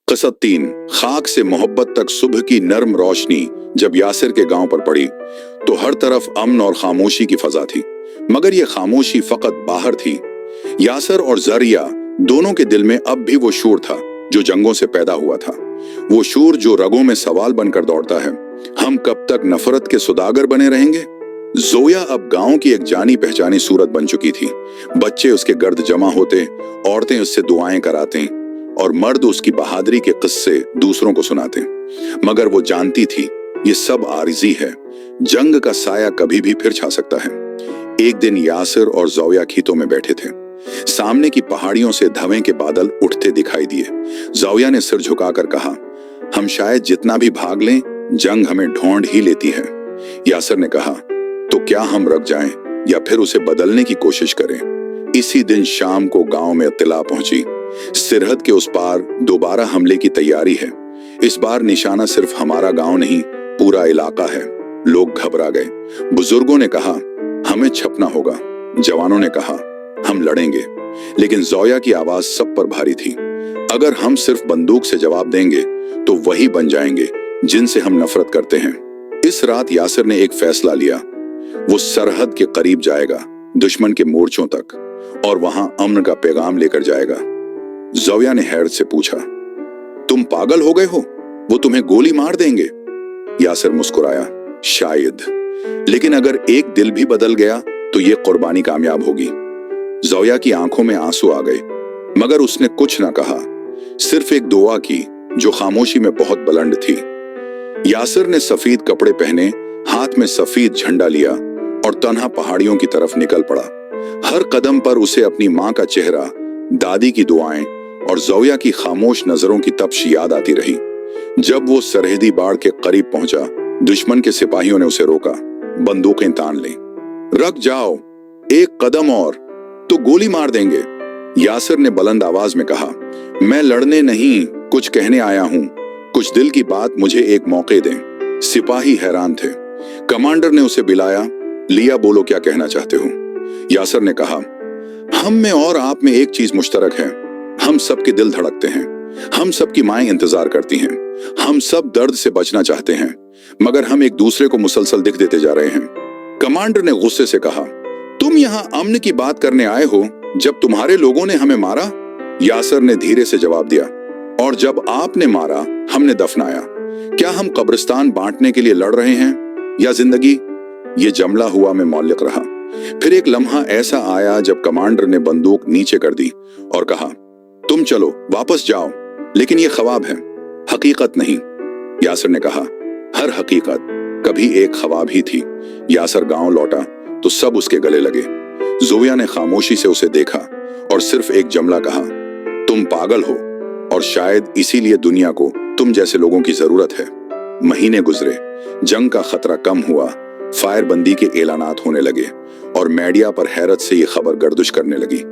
क़सद 3। खाक से मोहब्बत तक सुबह की नर्म रोशनी जब यासिर के गांव पर पड़ी तो हर तरफ अमन और खामोशी की फजा थी, मगर यह खामोशी फकत बाहर थी। यासिर और ज़रिया दोनों के दिल में अब भी वो शूर था जो जंगों से पैदा हुआ था, वो शूर जो रगों में सवाल बनकर दौड़ता है, हम कब तक नफरत के सुदागर बने रहेंगे। जोया अब गांव की एक जानी पहचानी सूरत बन चुकी थी। बच्चे उसके गर्द जमा होते, औरतें उससे दुआएं कराते और मर्द उसकी बहादुरी के किस्से दूसरों को सुनाते। मगर वो जानती थी ये सब आरिजी है, जंग का साया कभी भी फिर छा सकता है। एक दिन यासिर और जोया खेतों में बैठे थे। सामने की पहाड़ियों से धुएं के बादल उठते दिखाई दिए। जोया ने सिर झुकाकर कहा, हम शायद जितना भी भाग लें, जंग हमें ढूंढ ही लेती है। यासिर ने कहा, तो क्या हम रुक जाएं या फिर उसे बदलने की कोशिश करें। इसी दिन शाम को गांव में इत्तला पहुंची, सरहद के उस पार दोबारा हमले की तैयारी है। इस बार निशाना सिर्फ हमारा गांव नहीं, पूरा इलाका है। लोग घबरा गए। बुजुर्गों ने कहा, हमें छपना होगा। जवानों ने कहा, हम लड़ेंगे। लेकिन जोया की आवाज सब पर भारी थी। अगर हम सिर्फ बंदूक से जवाब देंगे तो वही बन जाएंगे जिनसे हम नफरत करते हैं। इस रात यासिर ने एक फैसला लिया, वो सरहद के करीब जाएगा, दुश्मन के मोर्चों तक, और वहां अमन का पैगाम लेकर जाएगा। जोया ने हैरत से पूछा, तुम पागल हो गए हो? वो तुम्हें गोली मार देंगे। यासिर मुस्कुराया, शायद, लेकिन अगर एक दिल भी बदल गया तो ये कुर्बानी कामयाब होगी। जोया की आंखों में आंसू आ गए, मगर उसने कुछ ना कहा, सिर्फ एक दुआ की जो खामोशी में बहुत बुलंद थी। यासिर ने सफेद कपड़े पहने, हाथ में सफेद झंडा लिया और तन्हा पहाड़ियों की तरफ निकल पड़ा। हर कदम पर उसे अपनी मां का चेहरा, दादी की दुआएं और जोया की खामोश नजरों की तपश याद आती रही। जब वो सरहदी बाड़ के करीब पहुंचा, दुश्मन के सिपाहियों ने उसे रोका, बंदूकें तान ली। रुक जाओ, एक कदम और तो गोली मार देंगे। यासिर ने बुलंद आवाज में कहा, मैं लड़ने नहीं, कुछ कहने आया हूं। कुछ दिल की बात मुझे एक मौके दें। सिपाही हैरान थे। कमांडर ने उसे बुलाया, लिया, बोलो क्या कहना चाहते हो। यासिर ने कहा, हम में और आप में एक चीज मुश्तरक है, हम सबके दिल धड़कते हैं, हम सबकी माएं इंतजार करती हैं, हम सब दर्द से बचना चाहते हैं, मगर हम एक दूसरे को मुसलसल दिख देते जा रहे हैं। कमांडर ने गुस्से से कहा, तुम यहाँ अमन की बात करने आए हो जब तुम्हारे लोगों ने हमें मारा। यासिर ने धीरे से जवाब दिया, और जब आपने मारा हमने दफनाया। क्या हम कब्रिस्तान बांटने के लिए लड़ रहे हैं या जिंदगी? ये जमला हुआ में मौलिक रहा। फिर एक लम्हा ऐसा आया जब कमांडर ने बंदूक नीचे कर दी और कहा, तुम चलो, वापस जाओ, लेकिन ये ख्वाब है, हकीकत नहीं। यासिर ने कहा, हर हकीकत कभी एक ख्वाब ही थी। यासिर गांव लौटा तो सब उसके गले लगे। जोया ने खामोशी से उसे देखा और सिर्फ एक जुमला कहा, तुम पागल हो, और शायद इसीलिए दुनिया को तुम जैसे लोगों की जरूरत है। महीने गुजरे, जंग का खतरा कम हुआ, फायरबंदी के ऐलानात होने लगे और मीडिया पर हैरत से ये खबर गर्दिश करने लगी।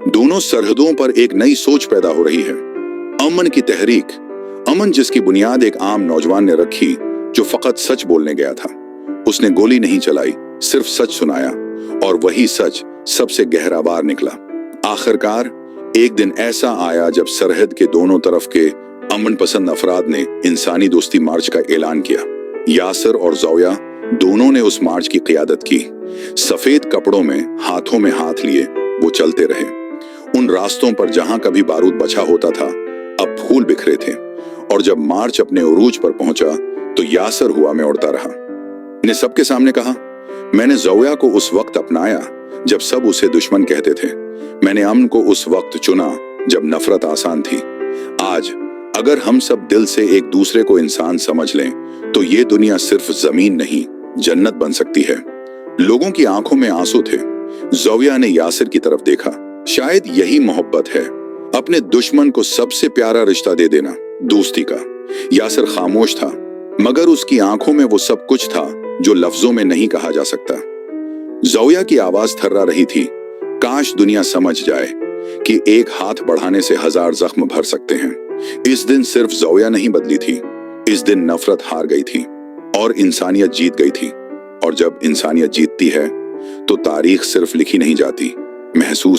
दोनों सरहदों पर एक नई सोच पैदा हो रही है, अमन की तहरीक। अमन जिसकी बुनियाद एक आम नौजवान ने रखी जो फकत सच बोलने गया था। उसने गोली नहीं चलाई, सिर्फ सच सुनाया, और वही सच सबसे गहरावार निकला। आखिरकार एक दिन ऐसा आया जब सरहद के दोनों तरफ के अमन पसंद अफराद ने इंसानी दोस्ती मार्च का ऐलान किया। यासिर और जोया दोनों ने उस मार्च की क़ियादत की। सफेद कपड़ों में, हाथों में हाथ लिए वो चलते रहे। उन रास्तों पर जहां कभी बारूद बचा होता था, अब फूल बिखरे थे। और जब मार्च अपने उरूज पर पहुंचा तो यासिर हुआ में उड़ता रहा। ने सबके सामने कहा, मैंने जोया को उस वक्त अपनाया जब सब उसे दुश्मन कहते थे। मैंने अमन को उस वक्त चुना जब नफरत आसान थी। आज अगर हम सब दिल से एक दूसरे को इंसान समझ लें तो ये दुनिया सिर्फ जमीन नहीं, जन्नत बन सकती है। लोगों की आंखों में आंसू थे। जोया ने यासिर की तरफ देखा। शायद यही मोहब्बत है, अपने दुश्मन को सबसे प्यारा रिश्ता दे देना, दोस्ती का। यासिर खामोश था, मगर उसकी आंखों में वो सब कुछ था जो लफ्जों में नहीं कहा जा सकता। जोया की आवाज थर्रा रही थी, काश दुनिया समझ जाए कि एक हाथ बढ़ाने से 1000 जख्म भर सकते हैं। इस दिन सिर्फ जोया नहीं बदली थी, इस दिन नफरत हार गई थी और इंसानियत जीत गई थी। और जब इंसानियत जीतती है तो तारीख सिर्फ लिखी नहीं जाती, महसूस